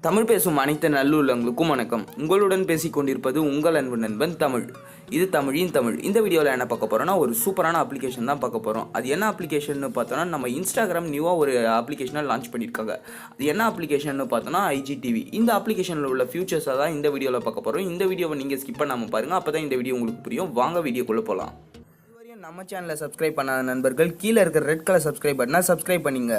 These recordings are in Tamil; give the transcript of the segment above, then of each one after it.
தமிழ் பேசும் அனைத்து நல்லுள்ளங்களுக்கும் வணக்கம். உங்களுடன் பேசிக் கொண்டிருப்பது உங்கள் அன்பு நண்பன் தமிழ். இது தமிழின் தமிழ். இந்த வீடியோவில் என்ன பார்க்க போகிறோம்னா, ஒரு சூப்பரான அப்ளிகேஷன் தான் பார்க்க போகிறோம். அது என்ன அப்ளிகேஷன் பார்த்தோன்னா, நம்ம இன்ஸ்டாகிராம் நியூவாக ஒரு அப்ளிகேஷனை லான்ச் பண்ணியிருக்காங்க. அது என்ன அப்ளிகேஷன் பார்த்தோன்னா IGTV. இந்த அப்ளிகேஷனில் உள்ள ஃபியூச்சர்ஸை தான் இந்த வீடியோவில் பார்க்க போகிறோம். இந்த வீடியோவை நீங்கள் ஸ்கிப் பண்ணாமல் பாருங்கள், அப்போ தான் இந்த வீடியோ உங்களுக்கு புரியும். வாங்க வீடியோக்குள்ளே போகலாம். இதுவரையும் நம்ம சேனலை சப்ஸ்கிரைப் பண்ணாத நண்பர்கள் கீழே இருக்கிற ரெட் கலர் சப்ஸ்கிரைப் பட்டனை சப்ஸ்கிரைப் பண்ணிங்க.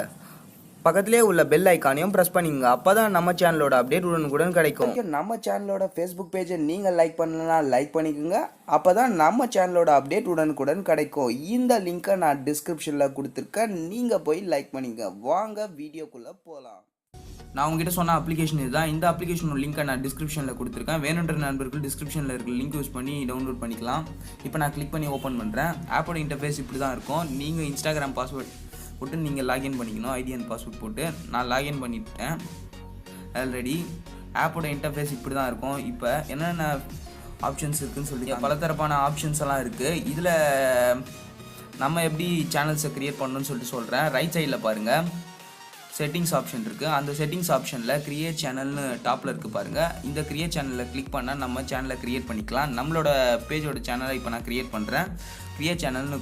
பக்கத்திலே உள்ள பெல் ஐக்கானையும் ப்ரெஸ் பண்ணிங்க. அப்போ தான் நம்ம சேனலோட அப்டேட் உடனுக்குடன் கிடைக்கும். நம்ம சேனலோட ஃபேஸ்புக் பேஜை நீங்கள் லைக் பண்ணலாம், லைக் பண்ணிக்கோங்க. அப்போ தான் நம்ம சேனலோட அப்டேட் உடனுக்குடன் கிடைக்கும். இந்த லிங்க்கை நான் டிஸ்கிரிப்ஷனில் கொடுத்துருக்கேன், நீங்கள் போய் லைக் பண்ணிங்க. வாங்க வீடியோக்குள்ளே போகலாம். நான் உங்ககிட்ட சொன்ன அப்ளிகேஷன் இதுதான். இந்த அப்ளிகேஷனோட லிங்க்கை நான் டிஸ்கிரிப்ஷனில் கொடுத்துருக்கேன். வேணுன்ற நண்பர்கள் டிஸ்கிரிப்ஷனில் இருக்கிற லிங்க் யூஸ் பண்ணி டவுன்லோட் பண்ணிக்கலாம். இப்போ நான் கிளிக் பண்ணி ஓப்பன் பண்ணுறேன். ஆப்போட இன்டர்ஃபேஸ் இப்படி தான் இருக்கும். நீங்கள் இன்ஸ்டாகிராம் பாஸ்வேர்ட் போட்டு நீங்கள் லாகின் பண்ணிக்கணும். ஐடி அண்ட் பாஸ்வேர்ட் போட்டு நான் லாகின் பண்ணிவிட்டேன் ஆல்ரெடி. ஆப்போட இன்டர்ஃபேஸ் இப்படி தான் இருக்கும். இப்போ என்னென்ன ஆப்ஷன்ஸ் இருக்குதுன்னு சொல்லி பலதரப்பான ஆப்ஷன்ஸ் எல்லாம் இருக்குது. இதில் நம்ம எப்படி சேனல்ஸை க்ரியேட் பண்ணணும்னு சொல்லிட்டு சொல்கிறேன். ரைட் சைடில் பாருங்கள், செட்டிங்ஸ் ஆப்ஷன் இருக்குது. அந்த செட்டிங்ஸ் ஆப்ஷனில் க்ரியேட் சேனல்னு டாப்பில் இருக்குது பாருங்கள். இந்த க்ரியேட் சேனலில் கிளிக் பண்ணால் நம்ம சேனலை க்ரியேட் பண்ணிக்கலாம். நம்மளோட பேஜோட சேனலை இப்போ நான் க்ரியேட் பண்ணுறேன். க்ரியேட் சேனல்னு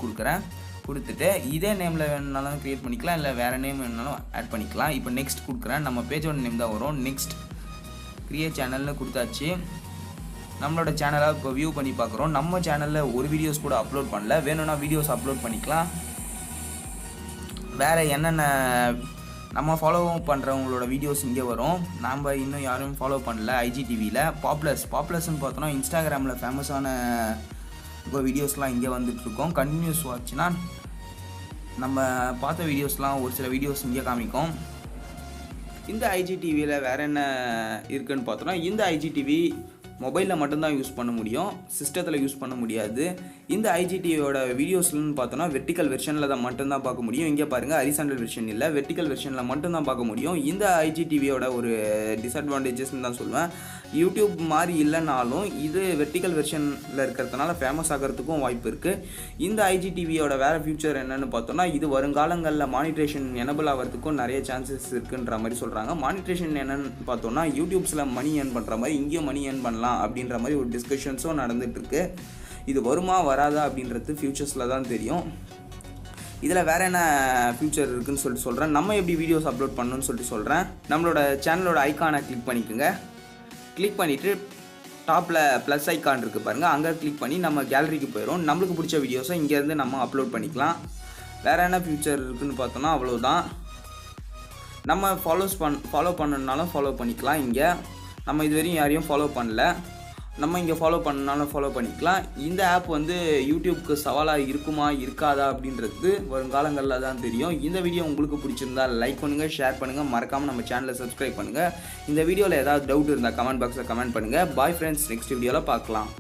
கொடுத்துட்டு இதே நேமில் வேணுனாலும் க்ரியேட் பண்ணிக்கலாம், இல்லை வேறு நேம் வேணுனாலும் ஆட் பண்ணிக்கலாம். இப்போ நெக்ஸ்ட் கொடுக்குறேன். நம்ம பேஜோட நேம் தான் வரும். நெக்ஸ்ட் க்ரியேட் சேனல்னு கொடுத்தாச்சு. நம்மளோட சேனலை இப்போ வியூ பண்ணி பார்க்குறோம். நம்ம சேனலில் ஒரு வீடியோஸ் கூட அப்லோட் பண்ணல. வேணும்னா வீடியோஸ் அப்லோட் பண்ணிக்கலாம். வேறு என்னென்ன நம்ம ஃபாலோ பண்ணுறவங்களோட வீடியோஸ் இங்கே வரும். நம்ம இன்னும் யாரும் ஃபாலோ பண்ணல. IGTVயில் பாப்புலர்ஸ்ன்னு பார்த்தோன்னா இன்ஸ்டாகிராமில் ஃபேமஸான இப்போ வீடியோஸ்லாம் இங்கே வந்துட்டுருக்கோம். கண்டினியூஸ் வாட்ச்னா நம்ம பார்த்த வீடியோஸ்லாம் ஒரு சில வீடியோஸ் இங்கே காமிக்கும். இந்த IGTVயில் வேறு என்ன இருக்குதுன்னு பார்த்தோன்னா, இந்த IGTV மொபைலில் மட்டும்தான் யூஸ் பண்ண முடியும், சிஸ்டத்தில் யூஸ் பண்ண முடியாது. இந்த IGTVயோட வீடியோஸ்லன்னு பார்த்தோன்னா வெர்டிக்கல் வெர்ஷனில் தான் மட்டும்தான் பார்க்க முடியும். இங்கே பாருங்கள், ஹரிசாண்டல் வெர்ஷன் இல்லை, வெர்டிக்கல் வெர்ஷனில் மட்டும்தான் பார்க்க முடியும். இந்த IGTVயோட ஒரு டிஸ்அட்வான்டேஜஸ்ன்னு தான் சொல்லுவேன். யூடியூப் மாதிரி இல்லைனாலும் இது வெர்டிக்கல் வெர்ஷனில் இருக்கிறதுனால ஃபேமஸ் ஆகிறதுக்கும் வாய்ப்பு இருக்குது. இந்த IGTVயோட வேறு ஃபியூச்சர் என்னென்னு பார்த்தோன்னா, இது வருங்காலங்களில் மானிட்ரேஷன் எனபிள் ஆகிறதுக்கும் நிறைய சான்சஸ் இருக்குன்ற மாதிரி சொல்கிறாங்க. மானிட்ரேஷன் என்னென்னு பார்த்தோன்னா, யூடியூப்ஸில் மணி ஏர்ன் பண்ணுற மாதிரி இங்கேயும் மணி ஏர்ன் பண்ணலாம் அப்படின்ற மாதிரி ஒரு டிஸ்கஷன்ஸும் நடந்துகிட்ருக்கு. இது வருமா வராதா அப்படின்றது ஃபியூச்சர்ஸில் தான் தெரியும். இதில் வேறு என்ன ஃபியூச்சர் இருக்குதுன்னு சொல்லிட்டு சொல்கிறேன். நம்ம எப்படி வீடியோஸ் அப்லோட் பண்ணணும்னு சொல்லிட்டு சொல்கிறேன். நம்மளோட சேனலோட ஐக்கானை கிளிக் பண்ணிக்கோங்க. கிளிக் பண்ணிவிட்டு டாப்பில் ப்ளஸ் ஐக்கான் இருக்குது பாருங்கள், அங்கே கிளிக் பண்ணி நம்ம கேலரிக்கு போயிடும். நம்மளுக்கு பிடிச்ச வீடியோஸை இங்கேருந்து நம்ம அப்லோட் பண்ணிக்கலாம். வேறு என்ன ஃபியூச்சர் இருக்குதுன்னு பார்த்தோன்னா அவ்வளோதான். நம்ம ஃபாலோ பண்ணணுன்னாலும் ஃபாலோ பண்ணிக்கலாம். இங்கே நம்ம இதுவரையும் யாரையும் ஃபாலோ பண்ணல, நம்ம இங்கே ஃபாலோ பண்ணனாலும் ஃபாலோ பண்ணிக்கலாம். இந்த ஆப் யூடியூப்க்கு சவாலாக இருக்குமா இருக்காதா அப்படின்றது வருங்காலங்களில் தான் தெரியும். இந்த வீடியோ உங்களுக்கு பிடிச்சிருந்தா லைக் பண்ணுங்கள், ஷேர் பண்ணுங்கள், மறக்காமல் நம்ம சேனலை சப்ஸ்கிரைப் பண்ணுங்கள். இந்த வீடியோவில் ஏதாவது டவுட் இருந்தால் கமெண்ட் பாக்ஸில் கமெண்ட் பண்ணுங்கள். பாய் ஃப்ரெண்ட்ஸ், நெக்ஸ்ட் வீடியோவில் பார்க்கலாம்.